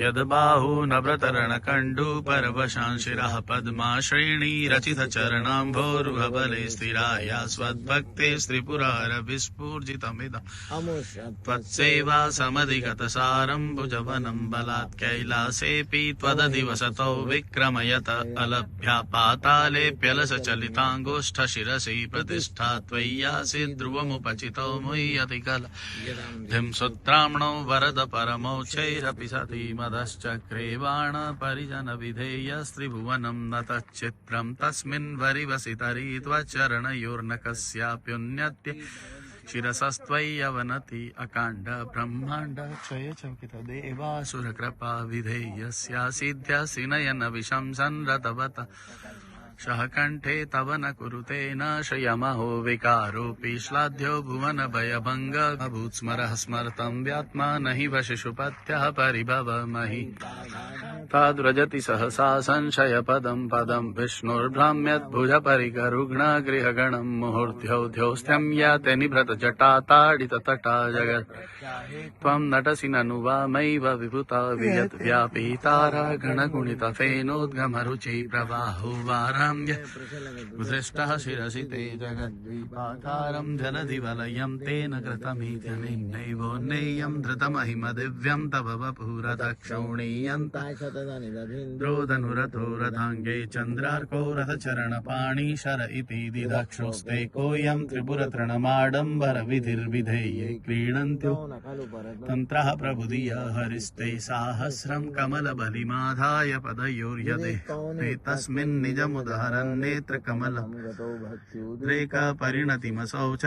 यद्बाहुनव्रतरणकण्डूपरवशांशिरः पद्माश्रेणी रचितचरणाम्भोरुहबले स्थिराया स्वद्भक्ते स्त्रिपुरारविस्फूर्जितमिदं त्वत्सेवा समधिगतसारं भुजवनं बलात् कैलासेऽपि त्वदधिवसतौ विक्रमयत अलभ्या पातालेऽप्यलसचलिताङ्गुष्ठशिरसि प्रतिष्ठा त्वय्यासीत् ध्रुवमुपचितो मुह्यति कलधिं सुत्राम्णो वरद परमोच्चैरपि सती मदश्चक्रे बाणपरिजनविधेयस्त्रिभुवनं नतच्चित्रं तस्मिन् वरिवसितरी त्वच्चरणयोर्न कस्याप्युन्नत्य शिरसस्त्वय्यवनति अकाण्ड ब्रह्माण्ड क्षय चकित देवासुरकृपा विधेयस्यासिद्ध्यसि नयन विशंसन् रतवत शहकण्ठे तव न कुरुते न श्रियमहो विकारोऽपि श्लाघ्यो भुवन भयभङ्ग अभूत्स्मरः स्मर्तं व्यात्मा नहि वशिषुपत्यः परिभवमहि ताद्व्रजति सहसा संशयपदं पदं विष्णुर्भ्राम्यद्भुजपरिकरुग्णगृहगणं मुहूर्ध्योऽस्त्यं याते निभृतजटा ताडिततटा जगत् त्वं नटसि ननु वामैव विभुता वियद्व्यापीतारा गणगुणितफेनोद्गमरुचि प्रवाहो वारा दृष्टः शिरसि ते जगद्विपाकारं जलधिवलयं तेन कृतमीत्यनेयं धृतमहिम दिव्यं तव वपुरदक्षौणीयन्तरोदनुरथो रथाङ्गे चन्द्रार्को रथचरणपाणी शर इति दिदक्षोस्ते कोऽयं त्रिपुरतृणमाडम्बर विधिर्विधेये क्रीडन्त्यो तन्त्रः प्रबुधिया हरिस्ते साहस्रं कमलबलिमाधाय पदयोर्यदे तस्मिन् निजमुदहरन् नेत्रकमलं द्रेका परिणतिमसौ च